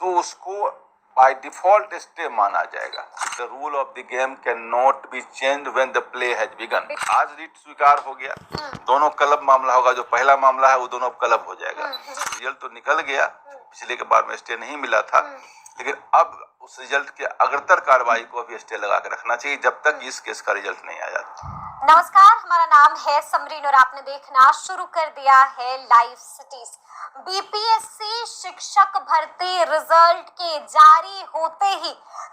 तो उसको by default stay माना जाएगा। The rule of the game can not be change when the play has begin. आज writ स्वीकार हो गया, दोनों क्लब मामला होगा, जो पहला मामला है वो दोनों क्लब हो जाएगा। रिजल्ट तो निकल गया, पिछले के बाद में स्टे नहीं मिला था, लेकिन अब उस रिजल्ट के अग्रतर कार्रवाई को अभी स्टे लगा के रखना चाहिए जब तक इस केस का रिजल्ट नहीं आ जाता। नमस्कार, हमारा नाम है समरीन और आपने देखना शुरू कर दिया है लाइव सिटीज। बीपीएससी शिक्षक भर्ती रिजल्ट के जारी होते ही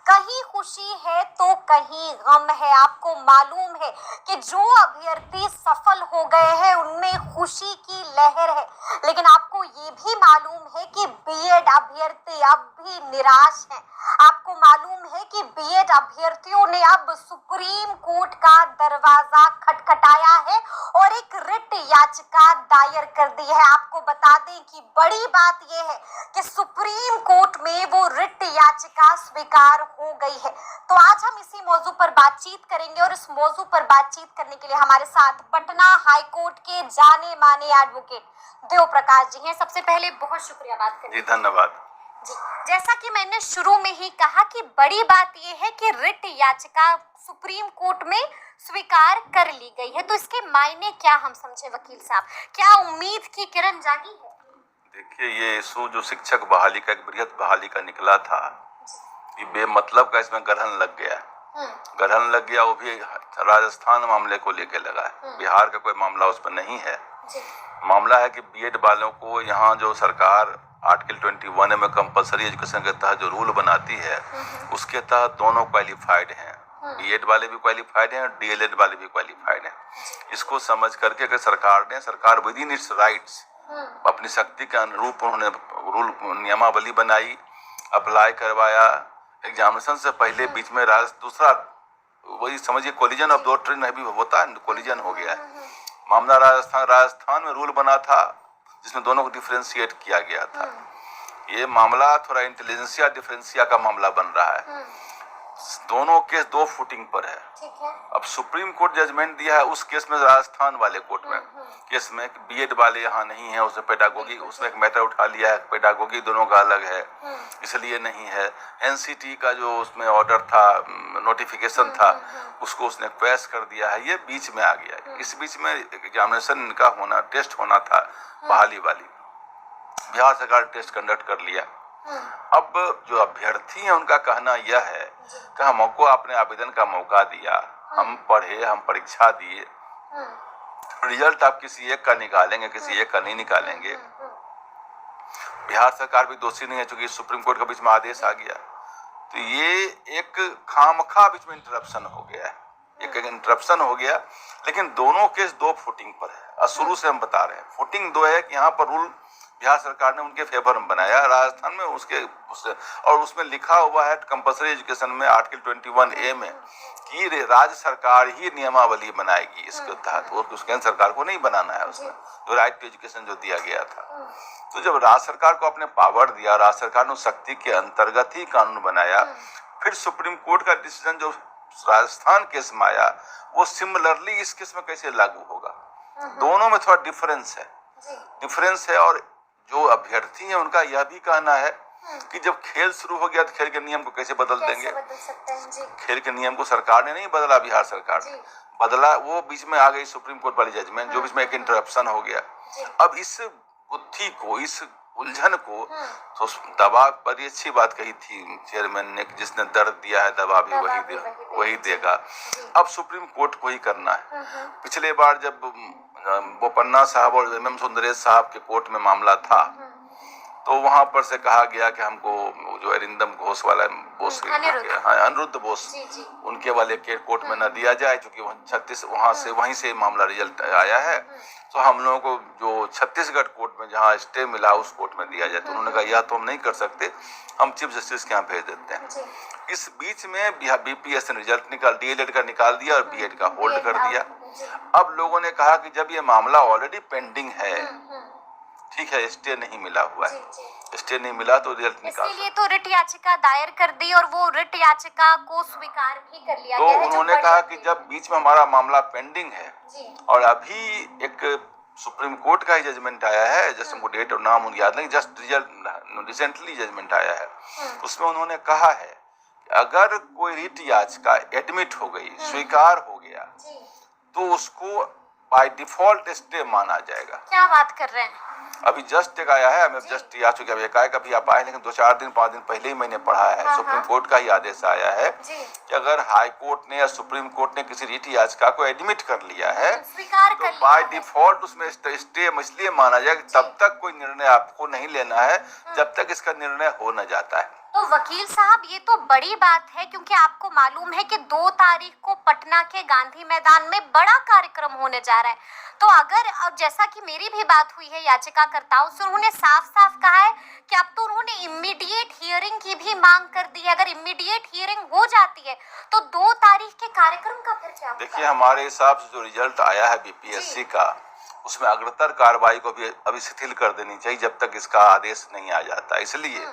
कहीं खुशी है तो कहीं गम है। आपको मालूम है कि जो अभ्यर्थी सफल हो गए हैं उनमें खुशी की लहर है, लेकिन आपको ये भी मालूम है कि बीएड अभ्यर्थी अब भी निराश हैं। आपको मालूम है कि बीएड अभ्यर्थियों ने अब सुप्रीम कोर्ट का दरवाजा खटखटाया है और एक रिट याचिका दायर कर दी है। आपको बता दें कि बड़ी बात यह है कि सुप्रीम कोर्ट में वो रिट याचिका स्वीकार हो गई है। तो आज हम इसी मौजू पर बातचीत करेंगे और इस मौजू पर बातचीत करने के लिए हमारे साथ पटना हाई कोर्ट के जाने माने एडवोकेट देव प्रकाश जी हैं। सबसे पहले बहुत शुक्रिया बात करने जी, धन्यवाद जी। जैसा कि मैंने शुरू में ही कहा कि बड़ी बात यह है कि रिट याचिका सुप्रीम कोर्ट में स्वीकार कर ली गई है, तो इसके मायने क्या हम समझे वकील साहब? क्या उम्मीद की किरण जागी है? देखिए, ये इशू जो शिक्षक बहाली का, एक बृहद बहाली का निकला था, ये बेमतलब का इसमें ग्रहण लग गया। ग्रहण लग गया, वो भी राजस्थान मामले को लेके लगा है। बिहार का कोई मामला उस पर नहीं है। मामला है कि बीएड वालों को यहाँ जो सरकार आर्टिकल 21 में कंपलसरी एजुकेशन के तहत जो रूल बनाती है उसके तहत दोनों क्वालिफाइड हैं। बीएड वाले भी क्वालिफाइड हैं और डीएलएड वाले भी क्वालिफाइड हैं। इसको समझ करके कि सरकार विद इन इट्स राइट्स अपनी शक्ति के अनुरूप उन्होंने रूल नियमावली बनाई, अप्लाई करवाया। एग्जामिनेशन से पहले बीच में दूसरा वही समझिए कोलिजन ऑफ दो ट्रेन अभी होता है, कोलिजन हो गया है। मामला राजस्थान में रूल बना था जिसमें दोनों को डिफरेंशिएट किया गया था। ये मामला थोड़ा इंटेलिजेंसिया डिफरेंशिया का मामला बन रहा है। दोनों केस दो फुटिंग पर है। अब सुप्रीम कोर्ट जजमेंट दिया है उस केस में, राजस्थान वाले कोर्ट में केस में बीएड वाले यहाँ नहीं है, उसमें पेडागोगी, उसमें एक मैटर उठा लिया है, पेडागोगी दोनों का अलग है इसलिए नहीं है। एनसीटी का जो उसमें ऑर्डर था, नोटिफिकेशन था, उसको उसने क्वैश कर दिया है। ये बीच में आ गया। इस बीच में एग्जामिनेशन इनका होना, टेस्ट होना था बहाली वाली, बिहार सरकार टेस्ट कंडक्ट कर लिया। अब जो अभ्यर्थी हैं उनका कहना यह है कि हमको आपने आवेदन का मौका दिया, हम पढ़े, हम परीक्षा दिए, रिजल्ट आप किसी एक का निकालेंगे, किसी एक का नहीं निकालेंगे। बिहार सरकार भी दोषी नहीं है चूंकि सुप्रीम कोर्ट का बीच में आदेश आ गया। तो ये एक खामखा बीच में इंटरप्शन हो गया है, एक इंटरप्शन हो गया। लेकिन दोनों केस दो फुटिंग पर है और शुरू से हम बता रहे हैं फुटिंग दो है कि यहाँ पर रूल बिहार सरकार ने उनके फेवर में बनाया, राजस्थान में और उसमें लिखा हुआ है कंपलसरी एजुकेशन में आर्टिकल 21A में कि राज्य सरकार ही नियमावली बनाएगी इसके तहत, वो केंद्र सरकार को नहीं बनाना है उसमें, जो राइट टू एजुकेशन जो दिया गया था। तो जब राज्य सरकार को अपने पावर दिया, राज्य सरकार ने शक्ति के अंतर्गत ही कानून बनाया, फिर सुप्रीम कोर्ट का डिसीजन जो राजस्थान केस में आया वो सिमिलरली इस केस में कैसे लागू होगा? दोनों में थोड़ा डिफरेंस है। और जो अभ्यर्थी हैं उनका यह भी कहना है कि जब खेल शुरू हो गया तो खेल के नियम को कैसे बदल देंगे? खेल के नियम को सरकार ने नहीं बदला, बिहार सरकार ने बदला। वो बीच में आ गई सुप्रीम कोर्ट वाली जजमेंट, जो बीच में एक इंटरप्शन हो गया। अब इस बुद्धि को, इस उलझन को तो दबा पर अच्छी बात कही थी चेयरमैन ने, जिसने दर्द दिया है दबा भी वही देगा। अब सुप्रीम कोर्ट को ही करना है। पिछले बार जब बोपन्ना साहब और एम सुंदरेश साहब के कोर्ट में मामला था तो वहां पर से कहा गया कि हमको जो अरिंदम घोष वाला बोस, अनिरुद्ध बोस, उनके वाले के कोर्ट में न दिया जाए क्योंकि 36 वहीं से मामला रिजल्ट आया है। तो हम लोगों को जो छत्तीसगढ़ कोर्ट में जहां स्टे मिला उस कोर्ट में दिया जाए। तो उन्होंने कहा यह तो हम नहीं कर सकते, हम चीफ जस्टिस के यहाँ भेज देते हैं। इस बीच में बीपीएससी ने रिजल्ट डीएलएड का निकाल दिया और बीएड का होल्ड कर दिया। अब लोगों ने कहा कि जब ये मामला ऑलरेडी पेंडिंग है, ठीक है, स्टे नहीं मिला हुआ है, स्टे नहीं मिला तो रिजल्ट निकाल, इसलिए तो रिट याचिका दायर कर दी और वो रिट याचिका को स्वीकार भी कर लिया गया है। तो उन्होंने कहा कि जब बीच में हमारा मामला पेंडिंग है और अभी एक सुप्रीम कोर्ट का ही जजमेंट आया है, जैसे हमको डेट और नाम याद नहीं, जस्ट रिसेंटली जजमेंट आया है। उसमें उन्होंने कहा है कि अगर कोई रिट याचिका एडमिट हो गई, स्वीकार हो गया, तो उसको बाय डिफॉल्ट स्टे माना जाएगा। क्या बात कर रहे हैं? अभी जस्ट एक आया है, हमें जस्ट आ चुके हैं, एकाएक अभी आप आए, लेकिन 2-4 दिन 5 दिन पहले ही मैंने पढ़ा है। सुप्रीम कोर्ट का ही आदेश आया है कि अगर हाई कोर्ट ने या सुप्रीम कोर्ट ने किसी रिट याचिका को एडमिट कर लिया है, स्वीकार तो बाय डिफॉल्ट उसमें स्टे इसलिए माना जाएगा तब तक कोई निर्णय आपको नहीं लेना है जब तक इसका निर्णय हो न जाता है। तो वकील साहब, ये तो बड़ी बात है, क्योंकि आपको मालूम है कि 2 तारीख को पटना के गांधी मैदान में बड़ा कार्यक्रम होने जा रहा है। तो अगर, अब जैसा कि मेरी भी बात हुई है याचिकाकर्ताओं से, उन्होंने साफ साफ कहा है कि अब तो उन्होंने इमीडिएट हियरिंग की भी मांग कर दी है। अगर इमीडिएट हियरिंग हो जाती है तो 2 तारीख के कार्यक्रम का फिर क्या होगा? देखिए, हमारे हिसाब से जो रिजल्ट आया है बीपीएससी का, उसमें अग्रतर कार्रवाई को भी अभी शिथिल कर देनी चाहिए जब तक इसका आदेश नहीं आ जाता। इसलिए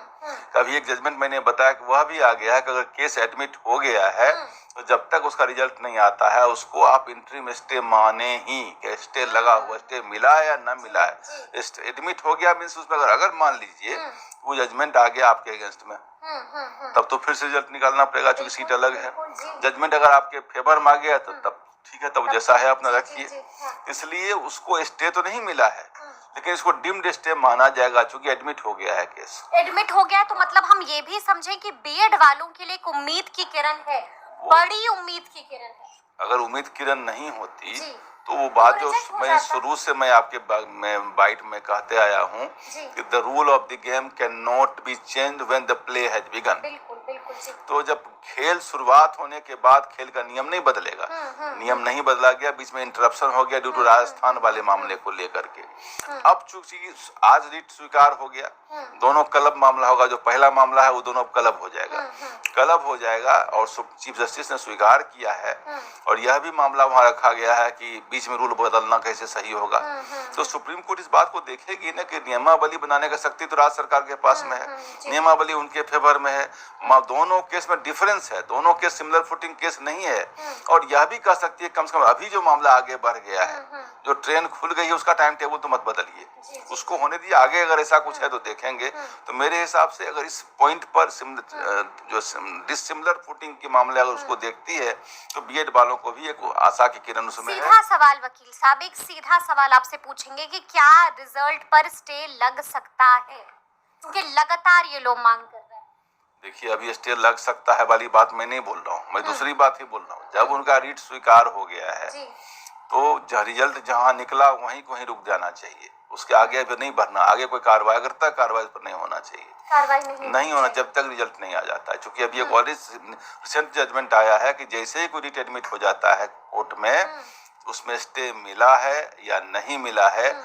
कभी एक जजमेंट मैंने बताया कि वह भी आ गया है कि अगर केस एडमिट हो गया है तो जब तक उसका रिजल्ट नहीं आता है उसको आप इंटरिम स्टे माने ही, कि स्टे लगा हुआ, स्टे मिला है या न मिला है, एडमिट हो गया मीन्स उसमें अगर मान लीजिए वो जजमेंट आ गया आपके अगेंस्ट में, तब तो फिर से रिजल्ट निकालना पड़ेगा, क्योंकि सीट अलग है। जजमेंट अगर आपके फेवर में आ गया तो तब ठीक है, तब जैसा है अपना रखिए। इसलिए उसको स्टे तो नहीं मिला है, लेकिन इसको डिम्ड स्टे माना जाएगा क्योंकि एडमिट हो गया है केस। एडमिट हो गया तो मतलब हम ये भी समझें कि बीएड वालों के लिए एक उम्मीद की किरण है, बड़ी उम्मीद की किरण है। अगर उम्मीद किरण नहीं होती तो वो बात जो मैं शुरू से मैं आपके बाइट में कहते आया हूँ कि the rule of the game can not be changed when the play has begin. बिल्कुल बिल्कुल जी। तो जब खेल शुरुआत होने के बाद खेल का नियम नहीं बदलेगा, नियम नहीं बदला गया, बीच में इंटरप्शन हो गया ड्यू टू राजस्थान वाले मामले को लेकर के। अब चूंकि आज रिट स्वीकार हो गया, दोनों क्लब मामला होगा, जो पहला मामला है वो दोनों क्लब हो जाएगा, क्लब हो जाएगा और चीफ जस्टिस ने स्वीकार किया है और यह भी मामला वहां रखा गया है कि बीच में रूल बदलना कैसे सही होगा। तो सुप्रीम कोर्ट इस बात को देखेगी ना कि नियमावली बनाने का शक्ति तो राज्य सरकार के पास में है, नियमावली उनके फेवर में है। दोनों केस में डिफरेंस है, दोनों केस सिमिलर फुटिंग केस नहीं है। और यह भी कह सकती है कम से कम अभी जो मामला आगे बढ़ गया है, जो ट्रेन खुल गई है, उसका टाइम टेबल तो मत बदलिए, उसको होने दीजिए, आगे अगर ऐसा कुछ है तो देखेंगे। तो मेरे हिसाब से अगर इस पॉइंट पर जो डिसिमिलर फुटिंग के मामले अगर उसको देखती है तो बीएड वालों को भी एक आशा की किरण उसमें है। सीधा सवाल वकील साहब, एक सीधा सवाल आपसे पूछेंगे कि क्या रिजल्ट पर स्टे लग सकता है, क्योंकि लगातार ये लोग मांग कर रहे हैं। देखिए, अभी स्टे लग सकता है वाली बात मैं नहीं बोल रहा हूँ, मैं दूसरी बात ही बोल रहा हूँ। जब उनका रिट स्वीकार हो गया है तो रिजल्ट जहाँ निकला वहीं को ही रुक जाना चाहिए, उसके आगे भी नहीं बढ़ना, आगे कोई कार्रवाई करता है कार्रवाई पर नहीं होना चाहिए, कार्रवाई नहीं होना जब तक रिजल्ट नहीं आ जाता है। क्योंकि अभी एक ऑलरेडी रिसेंट जजमेंट आया है कि जैसे ही कोई रिट एडमिट हो जाता है कोर्ट में, उसमें स्टे मिला है या नहीं मिला है,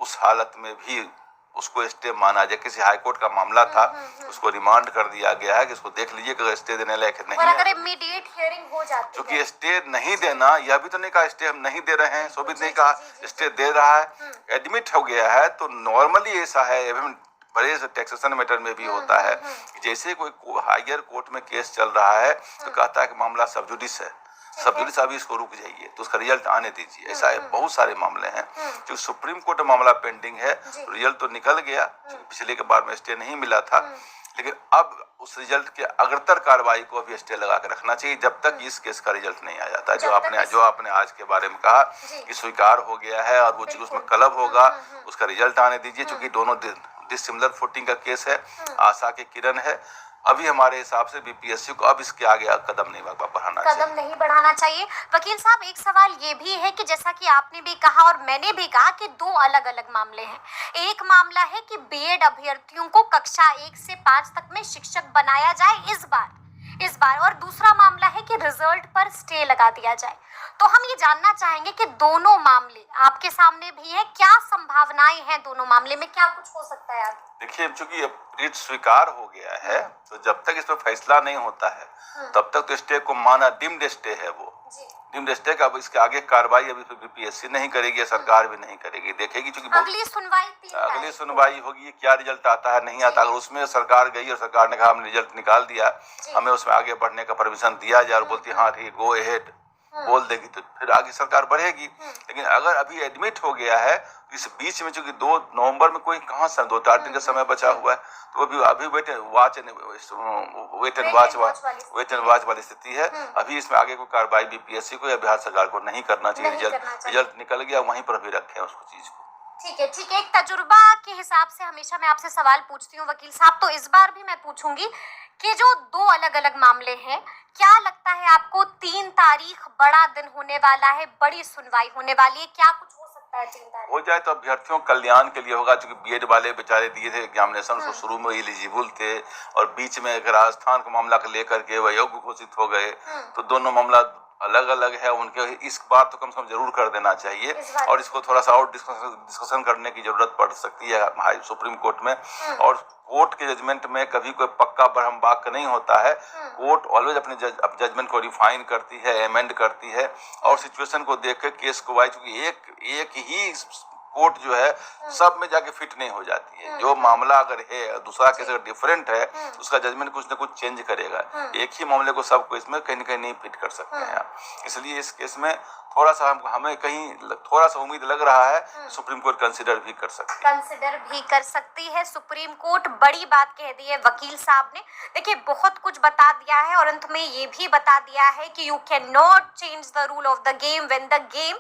उस हालत में भी उसको स्टे माना जाए। किसी हाई कोर्ट का मामला था, उसको रिमांड कर दिया गया है कि इसको देख लीजिए कि अगर स्टे देने लायक नहीं है, अगर इमीडिएट हियरिंग हो जाती है, क्योंकि स्टे नहीं देना, यह भी तो नहीं कहा स्टे हम नहीं दे रहे हैं, शोभित नहीं कहा स्टे दे रहा है, एडमिट हो गया है। तो नॉर्मली ऐसा है, बड़े टैक्सेशन मैटर में भी होता है कि जैसे कोई हायर कोर्ट में केस चल रहा है तो कहता है कि मामला सब जुडिस है, सब जुडिस अभी इसको रुक जाइए, तो उसका रिजल्ट आने दीजिए। ऐसा है, बहुत सारे मामले हैं जो सुप्रीम कोर्ट में मामला पेंडिंग है, रिजल्ट तो निकल गया, पिछले के बार में स्टे नहीं मिला था, लेकिन अब उस रिजल्ट के अग्रतर कार्रवाई को अभी स्टे लगा के रखना चाहिए जब तक इस केस का रिजल्ट नहीं आ जाता। जो आपने आज के बारे में कहा कि स्वीकार हो गया है और वो चीज उसमें क्लब होगा, उसका रिजल्ट आने दीजिए, क्योंकि दोनों डिसिमिलर फुटिंग का केस है, आशा की किरण है। अभी हमारे हिसाब से बीपीएससी को अब इसके आगे कदम नहीं बढ़ाना चाहिए। वकील साहब, एक सवाल ये भी है कि जैसा कि आपने भी कहा और मैंने भी कहा कि 2 अलग अलग मामले हैं। एक मामला है कि बीएड अभ्यर्थियों को कक्षा 1 से 5 तक में शिक्षक बनाया जाए इस बार, और दूसरा मामला है कि रिजल्ट पर स्टे लगा दिया जाए। तो हम ये जानना चाहेंगे कि दोनों मामले आपके सामने भी है, क्या संभावनाएं हैं दोनों मामले में, क्या कुछ हो सकता है आगे? देखिए, चूंकि रिट स्वीकार हो गया है तो जब तक इस पर फैसला नहीं होता है तब तक तो स्टे को माना डिम्ड स्टे है, वो डिम्ड स्टे का। अब इसके आगे कार्रवाई अभी बीपीएससी नहीं करेगी, सरकार भी नहीं करेगी, देखेगी, क्योंकि अगली सुनवाई होगी, क्या रिजल्ट आता है नहीं आता। अगर उसमें सरकार गई और सरकार ने कहा हमने रिजल्ट निकाल दिया, हमें उसमें आगे बढ़ने का परमिशन दिया जाए और बोलती हाँ ठीक गो अहेड, बोल देगी तो फिर आगे सरकार बढ़ेगी। लेकिन अगर अभी एडमिट हो गया है, इस बीच में चूंकि 2 नवंबर में कोई कहाँ से 2-4 दिन का समय बचा हुआ है, तो अभी वेट एंड वॉच वाली स्थिति है। अभी इसमें आगे कोई कार्रवाई बीपीएससी को या बिहार सरकार को नहीं करना चाहिए। रिजल्ट निकल गया, वहीं पर अभी रखें उसको चीज को। ठीक है, ठीक है। एक तजुर्बा के हिसाब से हमेशा मैं आपसे सवाल पूछती हूँ वकील साहब, तो इस बार भी मैं पूछूंगी कि जो 2 अलग-अलग मामले हैं, क्या लगता है आपको 3 तारीख बड़ा दिन होने वाला है, बड़ी सुनवाई होने वाली है, क्या कुछ हो सकता है 3 तारीख? हो जाए तो अभ्यर्थियों कल्याण के लिए होगा, क्योंकि बीएड वाले बेचारे दिए थे एग्जामिनेशन, उसको शुरू में एलिजिबल थे और बीच में एक राजस्थान का मामला को लेकर के वह योग्य घोषित हो गए, तो दोनों मामला अलग अलग है उनके। इस बार तो कम से कम जरूर कर देना चाहिए और इसको थोड़ा सा और डिस्कशन करने की जरूरत पड़ सकती है हाई सुप्रीम कोर्ट में। और कोर्ट के जजमेंट में कभी कोई पक्का बरहम वाक्य नहीं होता है। कोर्ट ऑलवेज अपने जजमेंट को रिफाइन करती है, एमेंड करती है और सिचुएशन को देख के केस को वाइज, क्योंकि एक ही कोर्ट जो है सब में जाके फिट नहीं हो जाती है। जो मामला अगर है दूसरा केस अगर डिफरेंट है, उसका जजमेंट कुछ ना कुछ चेंज करेगा। एक ही मामले को सबको इसमें कहीं ना कहीं नहीं फिट कर सकते हैं आप। इसलिए इस केस में थोड़ा सा हमें कहीं थोड़ा सा उम्मीद लग रहा है सुप्रीम कोर्ट कंसिडर भी कर सकती है। सुप्रीम कोर्ट बड़ी बात कह दी है वकील साहब ने। देखिए, बहुत कुछ बता दिया है और अंत में ये भी बता दिया है कि you can not change the rule of the game when the game